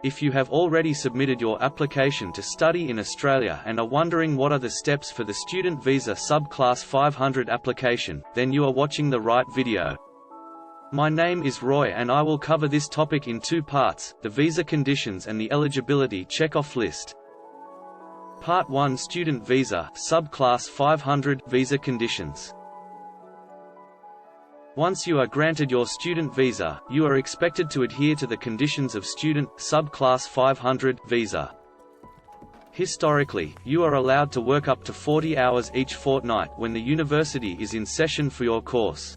If you have already submitted your application to study in Australia and are wondering what are the steps for the student visa subclass 500 application, then you are watching the right video. My name is Roy and I will cover this topic in two parts, the visa conditions and the eligibility check-off list. Part 1 Student Visa Subclass 500 Visa Conditions. Once you are granted your student visa, you are expected to adhere to the conditions of student subclass 500 visa. Historically, you are allowed to work up to 40 hours each fortnight when the university is in session for your course.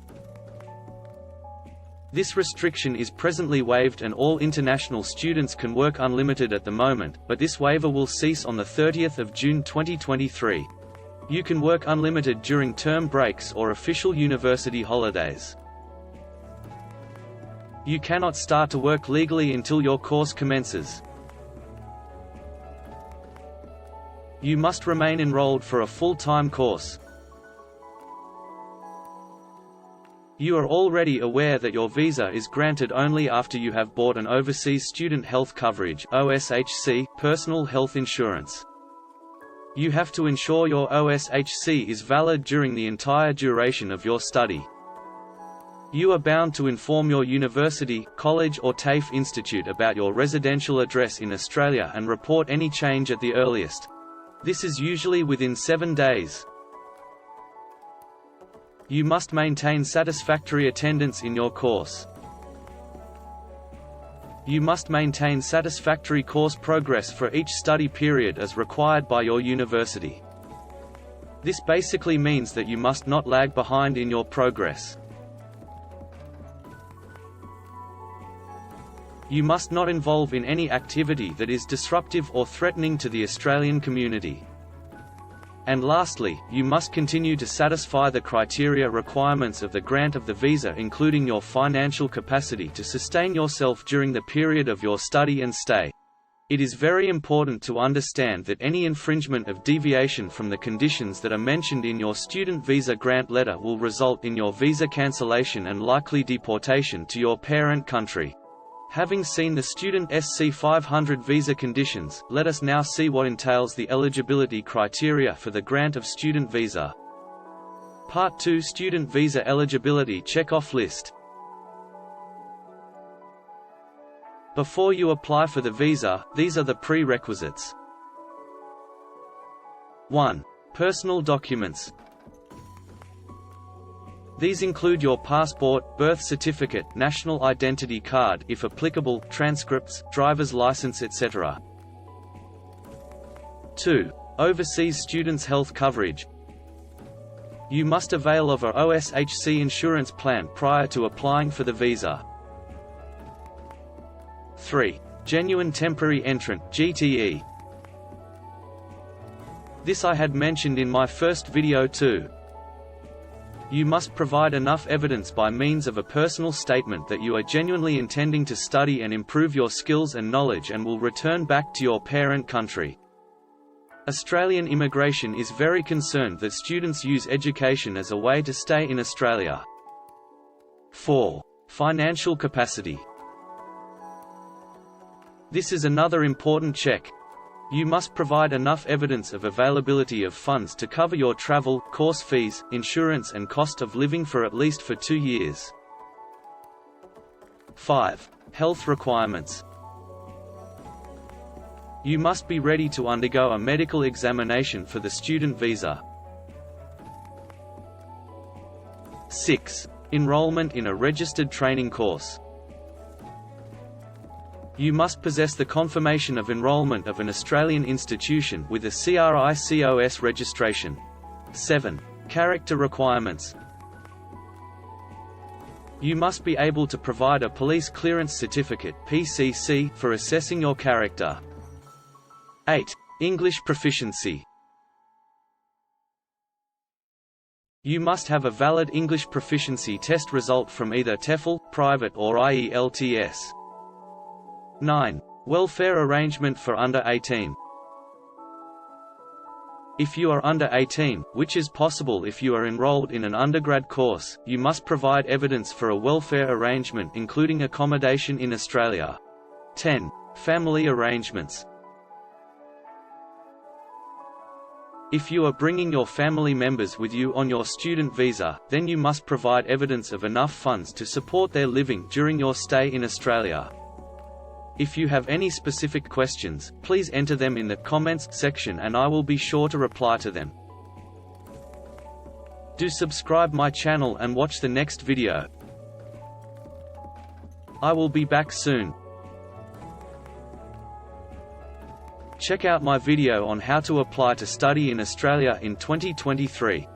This restriction is presently waived and all international students can work unlimited at the moment, but this waiver will cease on the 30th of June 2023. You can work unlimited during term breaks or official university holidays. You cannot start to work legally until your course commences. You must remain enrolled for a full-time course. You are already aware that your visa is granted only after you have bought an Overseas Student Health Coverage (OSHC) personal health insurance. You have to ensure your OSHC is valid during the entire duration of your study. You are bound to inform your university, college or TAFE institute about your residential address in Australia and report any change at the earliest. This is usually within 7 days. You must maintain satisfactory attendance in your course. You must maintain satisfactory course progress for each study period as required by your university. This basically means that you must not lag behind in your progress. You must not involve in any activity that is disruptive or threatening to the Australian community. And lastly, you must continue to satisfy the criteria requirements of the grant of the visa, including your financial capacity to sustain yourself during the period of your study and stay. It is very important to understand that any infringement of deviation from the conditions that are mentioned in your student visa grant letter will result in your visa cancellation and likely deportation to your parent country. Having seen the Student SC 500 visa conditions, let us now see what entails the eligibility criteria for the grant of student visa. Part 2 Student Visa Eligibility Check-Off List. Before you apply for the visa, these are the prerequisites. 1. Personal documents. These include your passport, birth certificate, national identity card if applicable, transcripts, driver's license etc. 2. Overseas Students Health Coverage. You must avail of a OSHC insurance plan prior to applying for the visa. 3. Genuine Temporary Entrant (GTE). This I had mentioned in my first video too. You must provide enough evidence by means of a personal statement that you are genuinely intending to study and improve your skills and knowledge and will return back to your parent country. Australian immigration is very concerned that students use education as a way to stay in Australia. 4. Financial capacity. This is another important check. You must provide enough evidence of availability of funds to cover your travel, course fees, insurance and cost of living for at least 2 years. 5. Health requirements. You must be ready to undergo a medical examination for the student visa. 6. Enrollment in a registered training course. You must possess the confirmation of enrollment of an Australian institution with a CRICOS registration. 7. Character requirements. You must be able to provide a police clearance certificate (PCC) for assessing your character. 8. English proficiency. You must have a valid English proficiency test result from either TEFL, private or IELTS. 9. Welfare arrangement for under 18. If you are under 18, which is possible if you are enrolled in an undergrad course, you must provide evidence for a welfare arrangement including accommodation in Australia. 10. Family arrangements. If you are bringing your family members with you on your student visa, then you must provide evidence of enough funds to support their living during your stay in Australia. If you have any specific questions, please enter them in the comments section and I will be sure to reply to them. Do subscribe my channel and watch the next video. I will be back soon. Check out my video on how to apply to study in Australia in 2023.